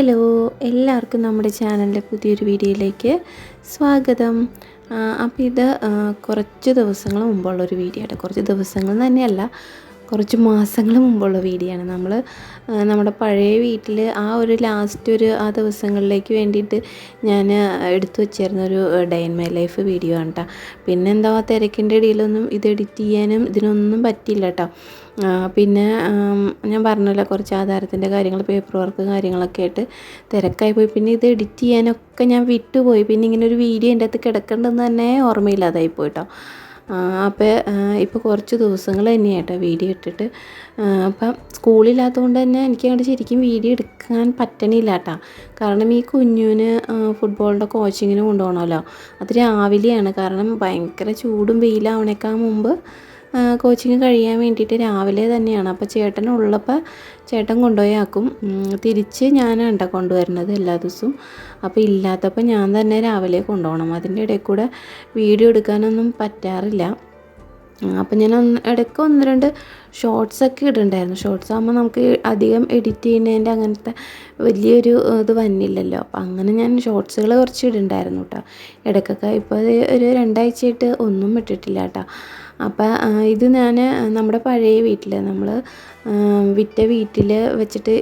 Hello, എല്ലാവർക്കും നമ്മുടെ ചാനലിൻ്റെ പുതിയൊരു വീഡിയോയിലേക്ക് സ്വാഗതം. അപ്പോൾ ഇത് കുറച്ച് ദിവസങ്ങൾ മുമ്പുള്ളൊരു വീഡിയോ ആട്ടോ. കുറച്ച് ദിവസങ്ങൾ തന്നെയല്ല, കുറച്ച് മാസങ്ങൾ മുമ്പുള്ള വീഡിയോ ആണ്. നമ്മുടെ പഴയ വീട്ടിൽ ആ ദിവസങ്ങളിലേക്ക് വേണ്ടിയിട്ട് ഞാൻ എടുത്തു വച്ചിരുന്ന ഒരു day in my life video ആണ് കേട്ടോ. പിന്നെന്താ തിരക്കിൻ്റെ ഇടയിലൊന്നും ഇത് എഡിറ്റ് ചെയ്യാനും ഇതിനൊന്നും പറ്റില്ല കേട്ടോ. പിന്നെ ഞാൻ പറഞ്ഞല്ലോ, കുറച്ച് ആധാരത്തിൻ്റെ കാര്യങ്ങൾ, പേപ്പർ വർക്ക് കാര്യങ്ങളൊക്കെ ആയിട്ട് തിരക്കായി പോയി. പിന്നെ ഇത് എഡിറ്റ് ചെയ്യാനൊക്കെ ഞാൻ വിട്ടുപോയി. പിന്നെ ഇങ്ങനെ ഒരു വീഡിയോ എൻ്റെ അകത്ത് കിടക്കേണ്ടതെന്ന് തന്നെ ഓർമ്മയില്ലാതായി പോയിട്ടോ. ഇപ്പോൾ കുറച്ച് ദിവസങ്ങൾ തന്നെയായിട്ടോ വീഡിയോ ഇട്ടിട്ട്. അപ്പം സ്കൂളില്ലാത്തതുകൊണ്ട് തന്നെ എനിക്ക് അങ്ങോട്ട് ശരിക്കും വീഡിയോ എടുക്കാൻ പറ്റണില്ല കേട്ടോ. കാരണം ഈ കുഞ്ഞുവിന് ഫുട്ബോളിൻ്റെ കോച്ചിങ്ങിന് കൊണ്ടുപോകണമല്ലോ. അത് രാവിലെയാണ്. കാരണം ഭയങ്കര ചൂടും വെയിലാവണേക്കാൾ മുമ്പ് കോച്ചിങ് കഴിയാൻ വേണ്ടിയിട്ട് രാവിലെ തന്നെയാണ്. അപ്പോൾ ചേട്ടനുള്ളപ്പോൾ ചേട്ടൻ കൊണ്ടുപോയി ആക്കും. തിരിച്ച് ഞാനാണ് കേട്ടോ കൊണ്ടുവരുന്നത് എല്ലാ ദിവസവും. അപ്പോൾ ഇല്ലാത്തപ്പോൾ ഞാൻ തന്നെ രാവിലെ കൊണ്ടുപോകണം. അതിൻ്റെ ഇടയിൽ കൂടെ വീഡിയോ എടുക്കാനൊന്നും പറ്റാറില്ല. അപ്പം ഞാൻ ഇടയ്ക്ക് 1-2 ഷോർട്സൊക്കെ ഇടുന്നുണ്ടായിരുന്നു. ഷോർട്സ് ആകുമ്പോൾ നമുക്ക് അധികം എഡിറ്റ് ചെയ്യുന്നതിൻ്റെ അങ്ങനത്തെ വലിയൊരു ഇത് വന്നില്ലല്ലോ. അപ്പം അങ്ങനെ ഞാൻ ഷോർട്സുകൾ കുറച്ച് ഇടുന്നുണ്ടായിരുന്നു കേട്ടോ ഇടയ്ക്കൊക്കെ. ഇപ്പോൾ ഒരു 2 ആഴ്ചയായിട്ട് ഒന്നും ഇട്ടിട്ടില്ല കേട്ടോ. അപ്പം ഇത് ഞാൻ നമ്മുടെ പഴയ വീട്ടിൽ നമ്മൾ വിറ്റ വീട്ടിൽ വെച്ചിട്ട്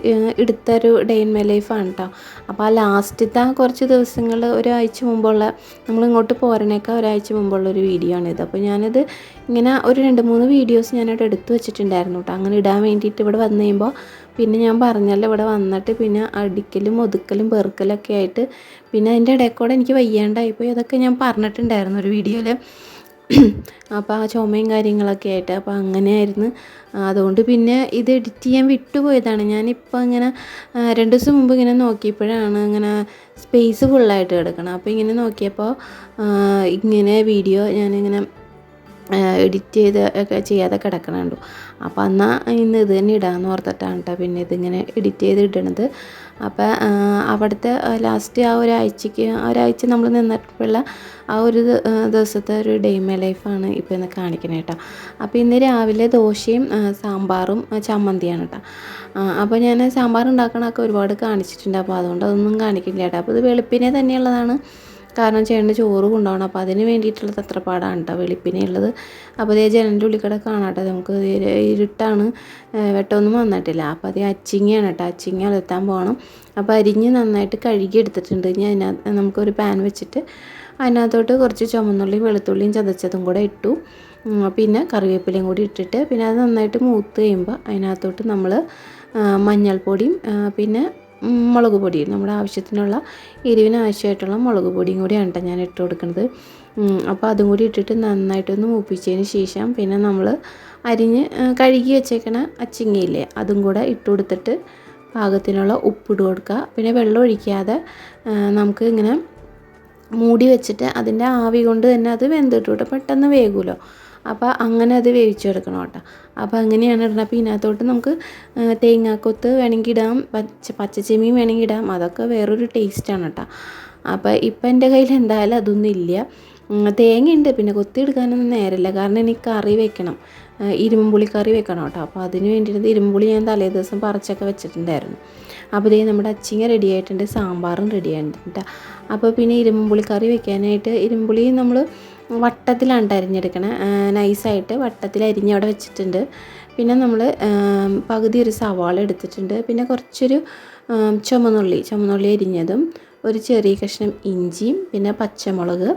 എടുത്തൊരു ഡേ ഇൻ മൈ ലൈഫാണ് കേട്ടോ. അപ്പോൾ ലാസ്റ്റത്തെ കുറച്ച് ദിവസങ്ങൾ ഒരാഴ്ച മുമ്പുള്ള, നമ്മളിങ്ങോട്ട് പോരണേക്കാൾ ഒരാഴ്ച മുമ്പുള്ളൊരു വീഡിയോ ആണിത്. അപ്പോൾ ഞാനത് ഇങ്ങനെ ഒരു 2-3 വീഡിയോസ് ഞാനിവിടെ എടുത്തു വെച്ചിട്ടുണ്ടായിരുന്നു കേട്ടോ. അങ്ങനെ ഇടാൻ വേണ്ടിയിട്ട് ഇവിടെ വന്നു കഴിയുമ്പോൾ പിന്നെ ഞാൻ പറഞ്ഞല്ലോ, ഇവിടെ വന്നിട്ട് പിന്നെ അടിക്കലും ഒതുക്കലും പെറുക്കലൊക്കെ ആയിട്ട് പിന്നെ അതിൻ്റെ ഇടയിൽ കൂടെ എനിക്ക് വയ്യാണ്ടായിപ്പോയി. അതൊക്കെ ഞാൻ പറഞ്ഞിട്ടുണ്ടായിരുന്നു ഒരു വീഡിയോയിൽ. അപ്പോൾ ആ ചുമയും കാര്യങ്ങളൊക്കെ ആയിട്ട് അപ്പോൾ അങ്ങനെയായിരുന്നു. അതുകൊണ്ട് പിന്നെ ഇത് എഡിറ്റ് ചെയ്യാൻ വിട്ടുപോയതാണ്. ഞാനിപ്പോൾ ഇങ്ങനെ 2 ദിവസം മുമ്പ് ഇങ്ങനെ നോക്കിയപ്പോഴാണ് ഇങ്ങനെ സ്പേസ് ഫുള്ളായിട്ട് കിടക്കണം. അപ്പോൾ ഇങ്ങനെ നോക്കിയപ്പോൾ ഇങ്ങനെ വീഡിയോ ഞാനിങ്ങനെ എഡിറ്റ് ചെയ്യാതെ കിടക്കണുണ്ടു. അപ്പോൾ ഇന്ന് ഇത് തന്നെ ഇടാമെന്ന് ഓർത്തിട്ടാണ് കേട്ടോ പിന്നെ ഇതിങ്ങനെ എഡിറ്റ് ചെയ്ത് ഇടണത്. അപ്പോൾ അവിടുത്തെ ലാസ്റ്റ് ഒരാഴ്ച നമ്മൾ നിന്നിട്ടുള്ള ആ ഒരു ദിവസത്തെ ഒരു ഡേ ഇൻ മൈ ലൈഫാണ് ഇപ്പോൾ ഇന്ന് കാണിക്കുന്നത് കേട്ടോ. അപ്പോൾ ഇന്ന് രാവിലെ ദോശയും സാമ്പാറും ചമ്മന്തിയാണ് കേട്ടോ. അപ്പോൾ ഞാൻ സാമ്പാർ ഉണ്ടാക്കണമൊക്കെ ഒരുപാട് കാണിച്ചിട്ടുണ്ട്. അപ്പോൾ അതുകൊണ്ട് അതൊന്നും കാണിക്കില്ല കേട്ടോ. അപ്പോൾ ഇത് വെളുപ്പിനെ തന്നെയുള്ളതാണ്. കാരണം ചേട്ടന് ചോറ് കൊണ്ടുപോകണം. അപ്പോൾ അതിന് വേണ്ടിയിട്ടുള്ള തത്രപ്പാടാണ് കേട്ടോ വെളുപ്പിനെ ഉള്ളത്. അപ്പോൾ അതേ ജനലിൻ്റെ ഉള്ളിൽ നമുക്കത് ഇരുട്ടാണ്, വെട്ടമൊന്നും വന്നിട്ടില്ല. അപ്പോൾ അതേ അച്ചിങ്ങയാണ് കേട്ടോ. അച്ചിങ്ങ അലത്താൻ പോകണം. അപ്പോൾ അരിഞ്ഞ് നന്നായിട്ട് കഴുകി എടുത്തിട്ടുണ്ട്. ഇനി അതിനകത്ത് നമുക്കൊരു പാൻ വെച്ചിട്ട് അതിനകത്തോട്ട് കുറച്ച് ചുമന്നുള്ളിയും വെളുത്തുള്ളിയും ചതച്ചതും കൂടെ ഇട്ടു. പിന്നെ കറിവേപ്പിലയും കൂടി ഇട്ടിട്ട് പിന്നെ അത് നന്നായിട്ട് മൂത്ത് കഴിയുമ്പോൾ അതിനകത്തോട്ട് നമ്മൾ മഞ്ഞൾപ്പൊടിയും പിന്നെ മുളക് പൊടി, നമ്മുടെ ആവശ്യത്തിനുള്ള എരിവിന് ആവശ്യമായിട്ടുള്ള മുളക് പൊടിയും കൂടിയാണ് കേട്ടോ ഞാൻ ഇട്ട് കൊടുക്കുന്നത്. അപ്പോൾ അതും കൂടി ഇട്ടിട്ട് നന്നായിട്ടൊന്ന് മൂപ്പിച്ചതിന് ശേഷം പിന്നെ നമ്മൾ കഴുകി വെച്ചേക്കണ അച്ചിങ്ങയില്ലേ അതും കൂടെ ഇട്ട് കൊടുത്തിട്ട് പാകത്തിനുള്ള ഉപ്പിട്ട് കൊടുക്കുക. പിന്നെ വെള്ളം ഒഴിക്കാതെ നമുക്ക് ഇങ്ങനെ മൂടി വെച്ചിട്ട് അതിൻ്റെ ആവി കൊണ്ട് തന്നെ അത് വെന്തിട്ട് കേട്ടോ. പെട്ടെന്ന് വേകുമല്ലോ. അപ്പോൾ അങ്ങനെ അത് വേവിച്ചെടുക്കണം കേട്ടോ. അപ്പോൾ അങ്ങനെയാണ് ഇടുന്നത്. അപ്പോൾ ഇതിനകത്തോട്ട് നമുക്ക് തേങ്ങാക്കൊത്ത് വേണമെങ്കിൽ ഇടാം, പച്ചച്ചെമ്മീൻ വേണമെങ്കിൽ ഇടാം. അതൊക്കെ വേറൊരു ടേസ്റ്റാണ് കേട്ടോ. അപ്പോൾ ഇപ്പം എൻ്റെ കയ്യിൽ എന്തായാലും അതൊന്നും ഇല്ല. തേങ്ങയുണ്ട്, പിന്നെ കൊത്തിയെടുക്കാനൊന്നും നേരമില്ല. കാരണം എനിക്ക് കറി വെക്കണം, ഇരുമ്പുളി കറി വെക്കണം കേട്ടോ. അപ്പോൾ അതിന് വേണ്ടിയിട്ട് ഇരുമ്പുളി ഞാൻ തലേ ദിവസം പറിച്ചൊക്കെ വെച്ചിട്ടുണ്ടായിരുന്നു. അപ്പോൾ ഇതേ നമ്മുടെ അച്ചിങ്ങ റെഡി ആയിട്ടുണ്ട്, സാമ്പാറും റെഡി ആയിട്ടുണ്ട്. അപ്പോൾ പിന്നെ ഇരുമ്പുളി കറി വെക്കാനായിട്ട് ഇരുമ്പുളി നമ്മൾ വട്ടത്തിലാണ് അരിഞ്ഞെടുക്കണേ. നൈസായിട്ട് വട്ടത്തിൽ അരിഞ്ഞ് അവിടെ വെച്ചിട്ടുണ്ട്. പിന്നെ നമ്മൾ പകുതി ഒരു സവാള എടുത്തിട്ടുണ്ട്. പിന്നെ കുറച്ചൊരു ചുമന്നുള്ളി അരിഞ്ഞതും, ഒരു ചെറിയ കഷ്ണം ഇഞ്ചിയും, പിന്നെ പച്ചമുളക്,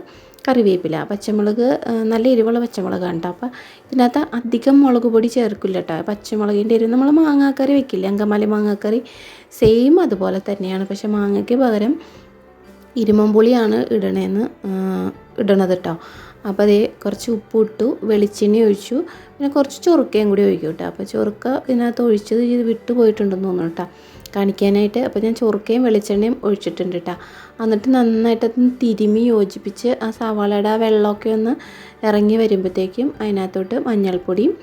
കറിവേപ്പില. പച്ചമുളക് നല്ല എരിവുള്ള പച്ചമുളകാണ് കേട്ടോ. അപ്പോൾ ഇതിനകത്ത് അധികം മുളക് പൊടി ചേർക്കില്ല കേട്ടോ. പച്ചമുളകിൻ്റെ എരിവ് നമ്മൾ മാങ്ങാക്കറി വെക്കില്ല, അങ്കമാലി മാങ്ങാക്കറി സെയിം അതുപോലെ തന്നെയാണ്. പക്ഷേ മാങ്ങയ്ക്ക് പകരം ഇരുമ്പുളിയാണ് ഇടണത് കേട്ടോ. അപ്പോൾ അതേ കുറച്ച് ഉപ്പ് ഇട്ടു, വെളിച്ചെണ്ണ ഒഴിച്ചു, പിന്നെ കുറച്ച് ചൊറുക്കയും കൂടി ഒഴിക്കും കേട്ടോ. അപ്പോൾ ചൊറുക്ക ഇതിനകത്ത് ഒഴിച്ചത് ഇത് വിട്ടു പോയിട്ടുണ്ടെന്ന് തോന്നുന്നു കേട്ടോ കാണിക്കാനായിട്ട്. അപ്പോൾ ഞാൻ ചൊറുക്കയും വെളിച്ചെണ്ണയും ഒഴിച്ചിട്ടുണ്ട് കേട്ടോ. എന്നിട്ട് നന്നായിട്ടൊന്ന് തിരുമ്മി യോജിപ്പിച്ച് ആ സവാളയുടെ ആ വെള്ളമൊക്കെ ഒന്ന് ഇറങ്ങി വരുമ്പോഴത്തേക്കും അതിനകത്തോട്ട് മഞ്ഞൾപ്പൊടിയും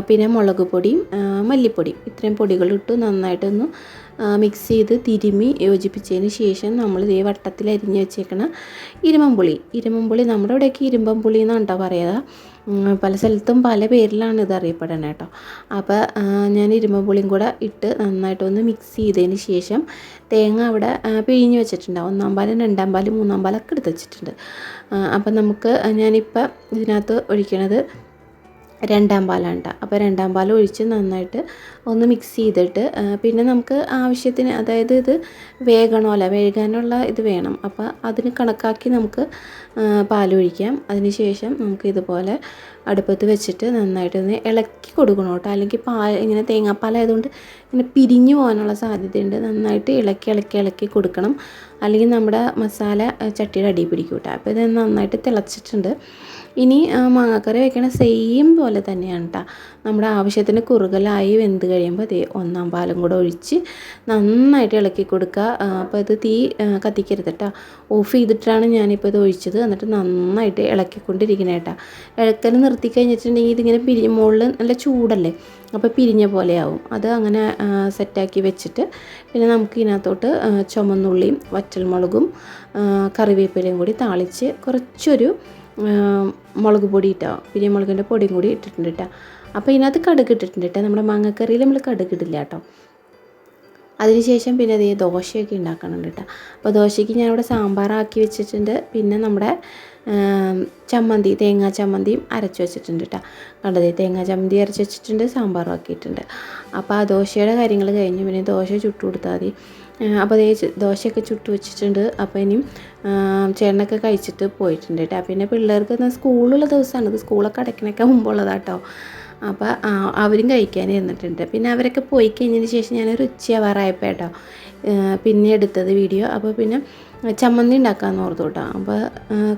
പിന്നെ മുളക് പൊടിയും മല്ലിപ്പൊടിയും ഇത്രയും പൊടികളിട്ട് നന്നായിട്ടൊന്ന് മിക്സ് ചെയ്ത് തിരുമ്മി യോജിപ്പിച്ചതിന് ശേഷം നമ്മൾ ഇതേ വട്ടത്തിൽ അരിഞ്ഞ് വെച്ചേക്കണ ഇരുമ്പുളി നമ്മുടെ ഇവിടെയൊക്കെ ഇരുമ്പുളി എന്നാണ് കേട്ടോ പറയുക. പല സ്ഥലത്തും പല പേരിലാണ് ഇത് അറിയപ്പെടുന്നത് കേട്ടോ. അപ്പോൾ ഞാൻ ഇരുമ്പുളിയും കൂടെ ഇട്ട് നന്നായിട്ടൊന്ന് മിക്സ് ചെയ്തതിന് ശേഷം തേങ്ങ അവിടെ പിഴിഞ്ഞ് വെച്ചിട്ടുണ്ട്. 1-ാം പാലും 2-ാം പാലും 3-ാം പാലൊക്കെ എടുത്ത് വെച്ചിട്ടുണ്ട്. അപ്പം നമുക്ക് ഞാനിപ്പോൾ ഇതിനകത്ത് ഒഴിക്കണത് 2-ാം പാലാണ് കേട്ടോ. അപ്പോൾ 2-ാം പാൽ ഒഴിച്ച് നന്നായിട്ട് ഒന്ന് മിക്സ് ചെയ്തിട്ട് പിന്നെ നമുക്ക് ആവശ്യത്തിന്, അതായത് ഇത് വേകാനുള്ള ഇത് വേണം. അപ്പോൾ അതിന് കണക്കാക്കി നമുക്ക് പാലൊഴിക്കാം. അതിന് ശേഷം നമുക്ക് ഇതുപോലെ അടുപ്പത്ത് വെച്ചിട്ട് നന്നായിട്ടൊന്ന് ഇളക്കി കൊടുക്കണം കേട്ടോ. അല്ലെങ്കിൽ ഇങ്ങനെ തേങ്ങാപ്പാലായതുകൊണ്ട് ഇങ്ങനെ പിരിഞ്ഞു പോകാനുള്ള സാധ്യതയുണ്ട്. നന്നായിട്ട് ഇളക്കി കൊടുക്കണം. അല്ലെങ്കിൽ നമ്മുടെ മസാല ചട്ടിയുടെ അടിയിൽ പിടിക്കും കേട്ടോ. അപ്പോൾ ഇത് നന്നായിട്ട് തിളച്ചിട്ടുണ്ട്. ഇനി മാങ്ങാക്കറി വെക്കണ സെയിം പോലെ തന്നെയാണ് കേട്ടോ. നമ്മുടെ ആവശ്യത്തിന് കുറുകലായി വെന്ത് കഴിയുമ്പോൾ 1-ാം പാലും കൂടെ ഒഴിച്ച് നന്നായിട്ട് ഇളക്കി കൊടുക്കുക. അപ്പോൾ ഇത് തീ കത്തിക്കരുത് കേട്ടോ. ഓഫ് ചെയ്തിട്ടാണ് ഞാനിപ്പോൾ ഇത് ഒഴിച്ചത്. എന്നിട്ട് നന്നായിട്ട് ഇളക്കിക്കൊണ്ടിരിക്കണേ കേട്ടോ. ഇളക്കൽ നിർത്തി കഴിഞ്ഞിട്ടുണ്ടെങ്കിൽ ഇതിങ്ങനെ മുകളിൽ നല്ല ചൂടല്ലേ, അപ്പോൾ പിരിഞ്ഞ പോലെയാവും. അത് അങ്ങനെ സെറ്റാക്കി വെച്ചിട്ട് പിന്നെ നമുക്ക് ഇതിനകത്തോട്ട് ചുമന്നുള്ളിയും വറ്റൽമുളകും കറിവേപ്പിലയും കൂടി താളിച്ച് കുറച്ചൊരു മുളക് പൊടി ഇട്ടോ, പിരിയമുളകിൻ്റെ പൊടിയും കൂടി ഇട്ടിട്ടുണ്ട് കേട്ടോ. അപ്പോൾ ഇതിനകത്ത് കടുക് ഇട്ടിട്ടുണ്ട് കേട്ടോ. നമ്മുടെ മാങ്ങക്കറിയിൽ നമ്മൾ കടുക് ഇടില്ല കേട്ടോ. അതിനുശേഷം പിന്നെ അതേ ദോശയൊക്കെ ഉണ്ടാക്കണുണ്ട് കേട്ടോ. അപ്പോൾ ദോശയ്ക്ക് ഞാനിവിടെ സാമ്പാറാക്കി വെച്ചിട്ടുണ്ട്. പിന്നെ നമ്മുടെ തേങ്ങാ ചമ്മന്തിയും അരച്ച് വെച്ചിട്ടുണ്ട് കേട്ടോ. കണ്ടതേ തേങ്ങാ ചമ്മന്തി അരച്ച് വെച്ചിട്ടുണ്ട്, സാമ്പാറും ആക്കിയിട്ടുണ്ട്. അപ്പോൾ ആ ദോശയുടെ കാര്യങ്ങൾ കഴിഞ്ഞ് പിന്നെ ദോശ ചുട്ടു കൊടുത്താൽ മതി. അപ്പോൾ അതേ ദോശയൊക്കെ ചുട്ട് വെച്ചിട്ടുണ്ട്. അപ്പോൾ ഇനിയും ചേട്ടനൊക്കെ കഴിച്ചിട്ട് പോയിട്ടുണ്ട് കേട്ടോ. പിന്നെ പിള്ളേർക്ക് സ്കൂളുള്ള ദിവസമാണ്, ഇത് സ്കൂളൊക്കെ അടയ്ക്കണൊക്കെ മുമ്പുള്ളതാട്ടോ. അപ്പോൾ അവരും കഴിക്കാൻ ഇരുന്നിട്ടുണ്ട്. പിന്നെ അവരൊക്കെ പോയി കഴിഞ്ഞതിന് ശേഷം ഞാനൊരു ഉച്ചയാവാറായപ്പോൾ കേട്ടോ പിന്നെ എടുത്തത് വീഡിയോ. അപ്പോൾ പിന്നെ ചമ്മന്തി ഉണ്ടാക്കാമെന്ന് ഓർത്തു കേട്ടോ. അപ്പോൾ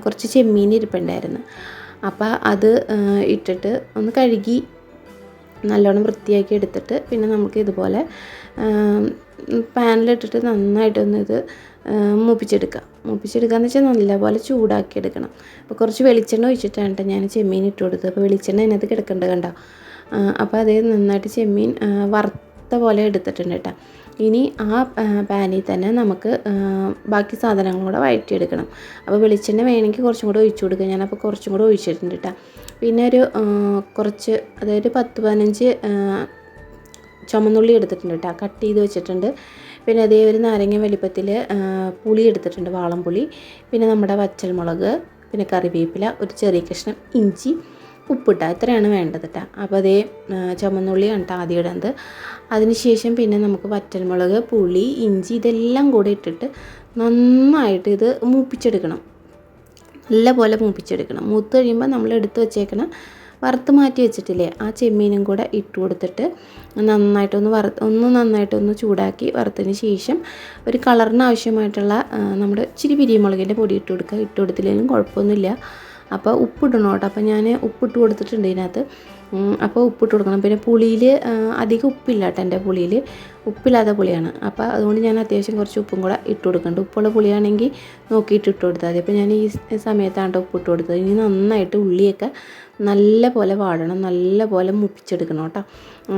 കുറച്ച് ചെമ്മീൻ ഇരിപ്പുണ്ടായിരുന്നു. അപ്പോൾ അത് ഇട്ടിട്ട് ഒന്ന് കഴുകി നല്ലോണം വൃത്തിയാക്കി എടുത്തിട്ട് പിന്നെ നമുക്ക് ഇതുപോലെ പാനിലിട്ടിട്ട് നന്നായിട്ടൊന്ന് ഇത് മൂപ്പിച്ചെടുക്കാന്ന് വെച്ചാൽ നല്ലപോലെ ചൂടാക്കി എടുക്കണം. അപ്പോൾ കുറച്ച് വെളിച്ചെണ്ണ ഒഴിച്ചിട്ടാണ് കേട്ടോ ഞാൻ ചെമ്മീൻ ഇട്ട് കൊടുത്തത്. അപ്പോൾ വെളിച്ചെണ്ണ അതിനകത്ത് കിടക്കേണ്ടത് കണ്ടോ. അപ്പോൾ അതേ നന്നായിട്ട് ചെമ്മീൻ വറുത്ത പോലെ എടുത്തിട്ടുണ്ട് കേട്ടോ. ഇനി ആ പാനിൽ തന്നെ നമുക്ക് ബാക്കി സാധനങ്ങളും കൂടെ വഴറ്റിയെടുക്കണം. അപ്പോൾ വെളിച്ചെണ്ണ വേണമെങ്കിൽ കുറച്ചും കൂടെ ഒഴിച്ചു കൊടുക്കുക. ഞാനപ്പോൾ കുറച്ചും കൂടെ ഒഴിച്ചിട്ടുണ്ട് കേട്ടോ. പിന്നെ ഒരു കുറച്ച്, അതായത് 10-15 ചുമന്നുള്ളി എടുത്തിട്ടുണ്ട് കേട്ടോ, കട്ട് ചെയ്ത് വെച്ചിട്ടുണ്ട്. പിന്നെ അതേ ഒരു നാരങ്ങ വലിപ്പത്തിൽ പുളി എടുത്തിട്ടുണ്ട്, വാളംപുളി. പിന്നെ നമ്മുടെ വറ്റൽമുളക്, പിന്നെ കറിവേപ്പില, ഒരു ചെറിയ കഷ്ണം ഇഞ്ചി, ഉപ്പിട്ട ഇത്രയാണ് വേണ്ടത് കേട്ടോ. അപ്പോൾ അതേ ചുമന്നുള്ളിയാണ് കേട്ടോ ആദ്യം ഇടുന്നത്. അതിനുശേഷം പിന്നെ നമുക്ക് വറ്റൽമുളക്, പുളി, ഇഞ്ചി ഇതെല്ലാം കൂടെ ഇട്ടിട്ട് നന്നായിട്ട് ഇത് മൂപ്പിച്ചെടുക്കണം. നല്ല പോലെ മൂപ്പിച്ചെടുക്കണം. മൂത്ത് കഴിയുമ്പോൾ നമ്മൾ എടുത്ത് വെച്ചേക്കണം വറുത്ത് മാറ്റി വെച്ചിട്ടില്ലേ, ആ ചെമ്മീനും കൂടെ ഇട്ട് കൊടുത്തിട്ട് നന്നായിട്ടൊന്ന് ചൂടാക്കി വറുത്തതിന് ശേഷം ഒരു കളറിന് ആവശ്യമായിട്ടുള്ള നമ്മുടെ ഇച്ചിരി പിരിയമുളകിൻ്റെ പൊടി ഇട്ട് കൊടുത്തില്ലെങ്കിലും കുഴപ്പമൊന്നുമില്ല. അപ്പോൾ ഉപ്പിടണം കേട്ടോ. അപ്പോൾ ഞാൻ ഉപ്പിട്ട് കൊടുത്തിട്ടുണ്ട് ഇതിനകത്ത്. അപ്പോൾ ഉപ്പിട്ട് കൊടുക്കണം. പിന്നെ പുളിയിൽ അധികം ഉപ്പില്ല കേട്ടോ, എൻ്റെ പുളിയിൽ ഉപ്പില്ലാത്ത പുളിയാണ്. അപ്പോൾ അതുകൊണ്ട് ഞാൻ അത്യാവശ്യം കുറച്ച് ഉപ്പും കൂടെ ഇട്ട് കൊടുക്കുന്നുണ്ട്. ഉപ്പുള്ള പുളിയാണെങ്കിൽ നോക്കിയിട്ട് ഇട്ട് കൊടുത്താൽ മതി. അപ്പോൾ ഞാൻ ഈ സമയത്താണ് ഉപ്പിട്ട് കൊടുത്തത്. ഇനി നന്നായിട്ട് ഉള്ളിയൊക്കെ നല്ല പോലെ വാടണം, നല്ല പോലെ മുപ്പിച്ചെടുക്കണം കേട്ടോ.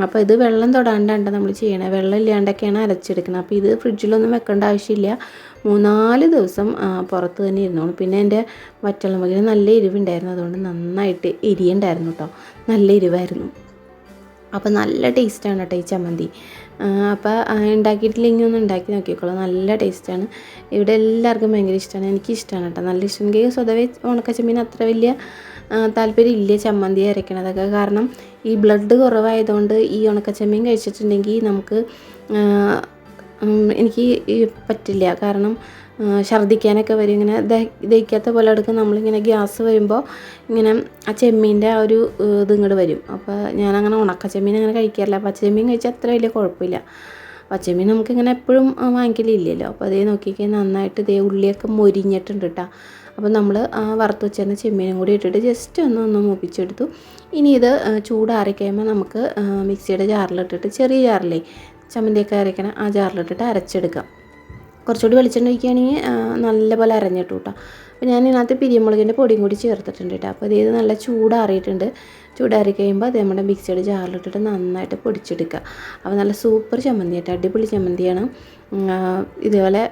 അപ്പോൾ ഇത് വെള്ളം തൊടാണ്ടാണ് നമ്മൾ ചെയ്യണത്, വെള്ളം ഇല്ലാണ്ടൊക്കെയാണ് അരച്ചെടുക്കുന്നത്. അപ്പോൾ ഇത് ഫ്രിഡ്ജിലൊന്നും വെക്കേണ്ട ആവശ്യമില്ല. 3-4 ദിവസം പുറത്ത് തന്നെ ഇരുന്നോളൂ. പിന്നെ എൻ്റെ വറ്റൽമുളകിന് നല്ല എരിവുണ്ടായിരുന്നു, അതുകൊണ്ട് നന്നായിട്ട് എരിയുണ്ടായിരുന്നു കേട്ടോ, നല്ല എരിവായിരുന്നു. അപ്പോൾ നല്ല ടേസ്റ്റാണ് കേട്ടോ ഈ ചമ്മന്തി. അപ്പോൾ ഉണ്ടാക്കിയിട്ടില്ലെങ്കിൽ ഒന്ന് ഉണ്ടാക്കി നോക്കിക്കോളൂ, നല്ല ടേസ്റ്റാണ്. ഇവിടെ എല്ലാവർക്കും ഭയങ്കര ഇഷ്ടമാണ്, എനിക്കിഷ്ടമാണ് കേട്ടോ, നല്ല ഇഷ്ടം. എനിക്ക് സ്വതവേ ഉണക്കച്ചമ്മീൻ അത്ര വലിയ താല്പര്യമില്ല ചമ്മന്തി അരയ്ക്കണതൊക്കെ. കാരണം ഈ ബ്ലഡ് കുറവായതുകൊണ്ട് ഈ ഉണക്കച്ചമ്മീൻ കഴിച്ചിട്ടുണ്ടെങ്കിൽ നമുക്ക് എനിക്ക് പറ്റില്ല. കാരണം ഛർദ്ദിക്കാനൊക്കെ വരും, ഇങ്ങനെ ദഹിക്കാത്ത പോലെ എടുക്കും. നമ്മളിങ്ങനെ ഗ്യാസ് വരുമ്പോൾ ഇങ്ങനെ ആ ചെമ്മീൻ്റെ ആ ഒരു ഇതിങ്ങോട്ട് വരും. അപ്പോൾ ഞാനങ്ങനെ ഉണക്കച്ചമ്മീൻ അങ്ങനെ കഴിക്കാറില്ല. പച്ചച്ചമ്മീൻ കഴിച്ചാൽ അത്ര വലിയ കുഴപ്പമില്ല. പച്ചമീൻ നമുക്കിങ്ങനെ എപ്പോഴും വാങ്ങിക്കലില്ലല്ലോ. അപ്പോൾ അതേ നോക്കിക്കാൻ നന്നായിട്ട് ഇതേ ഉള്ളിയൊക്കെ മൊരിഞ്ഞിട്ടുണ്ട് കേട്ടോ. അപ്പോൾ നമ്മൾ ആ വറുത്ത് വെച്ചിരുന്ന ചെമ്മീനും കൂടി ഇട്ടിട്ട് ജസ്റ്റ് ഒന്ന് മൂപ്പിച്ചെടുത്തു. ഇനി ഇത് ചൂടാറി കഴിയുമ്പോൾ നമുക്ക് മിക്സിയുടെ ജാറിലിട്ടിട്ട്, ചെറിയ ജാറിലേ ചമ്മന്തിയൊക്കെ അരയ്ക്കണം, ആ ജാറിലിട്ടിട്ട് അരച്ചെടുക്കാം. കുറച്ചുകൂടി വെളിച്ചെണ്ണ ഒഴിക്കുകയാണെങ്കിൽ നല്ലപോലെ അരഞ്ഞിട്ടു കേട്ടോ. അപ്പോൾ ഞാൻ ഇതിനകത്ത് പിരിയമുളകിൻ്റെ പൊടിയും കൂടി ചേർത്തിട്ടുണ്ട് കേട്ടോ. അപ്പോൾ ഇത് നല്ല ചൂടാറിയിട്ടുണ്ട്. ചൂടാറി കഴിയുമ്പോൾ അത് നമ്മുടെ മിക്സിയുടെ ജാറിലിട്ടിട്ട് നന്നായിട്ട് പൊടിച്ചെടുക്കുക. അപ്പോൾ നല്ല സൂപ്പർ ചമ്മന്തി കേട്ടോ, അടിപൊളി ചമ്മന്തിയാണ്. ഇതേപോലെ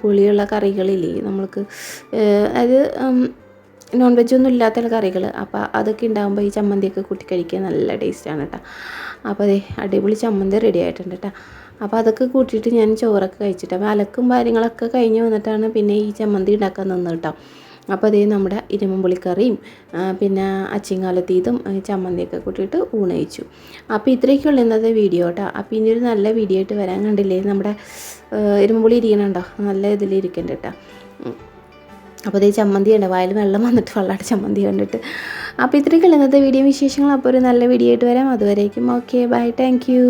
പുളിയുള്ള കറികളില്ലേ നമ്മൾക്ക്, അത് നോൺ വെജൊന്നും ഇല്ലാത്ത കറികൾ. അപ്പോൾ അതൊക്കെ ഉണ്ടാകുമ്പോൾ ഈ ചമ്മന്തിയൊക്കെ കൂട്ടി കഴിക്കാൻ നല്ല ടേസ്റ്റാണ് കേട്ടോ. അപ്പോൾ അതേ അടിപൊളി ചമ്മന്തി റെഡി ആയിട്ടുണ്ട് കേട്ടോ. അപ്പോൾ അതൊക്കെ കൂട്ടിയിട്ട് ഞാൻ ചോറൊക്കെ കഴിച്ചിട്ട് അപ്പോൾ അലക്കും കാര്യങ്ങളൊക്കെ കഴിഞ്ഞ് വന്നിട്ടാണ് പിന്നെ ഈ ചമ്മന്തി ഉണ്ടാക്കാൻ നിന്ന് കേട്ടോ. അപ്പോൾ അതേ നമ്മുടെ ഇരുമ്പുളിക്കറിയും പിന്നെ അച്ചിങ്ങാലത്തീതും ചമ്മന്തിയൊക്കെ കൂട്ടിയിട്ട് ഊണ് കഴിച്ചു. അപ്പോൾ ഇത്രയൊക്കെയുള്ള ഇന്നത്തെ വീഡിയോ കേട്ടോ. അപ്പോൾ ഇനി ഒരു നല്ല വീഡിയോ ആയിട്ട് വരാൻ കണ്ടില്ലേ, നമ്മുടെ ഇരുമ്പുളി ഇരിക്കണുണ്ടോ, നല്ല ഇതിലിരിക്കുന്നുണ്ട് കേട്ടോ. അപ്പോൾ അതേ ചമ്മന്തി ഉണ്ട്, വായിൽ വെള്ളം വന്നിട്ട് വെള്ളമായിട്ട് ചമ്മന്തി കണ്ടിട്ട്. അപ്പോൾ ഇത്രയൊക്കെയുള്ള ഇന്നത്തെ വീഡിയോ വിശേഷങ്ങൾ. അപ്പോൾ ഒരു നല്ല വീഡിയോ ആയിട്ട് വരാം. അതുവരേക്കും ഓക്കെ ബൈ, താങ്ക് യു.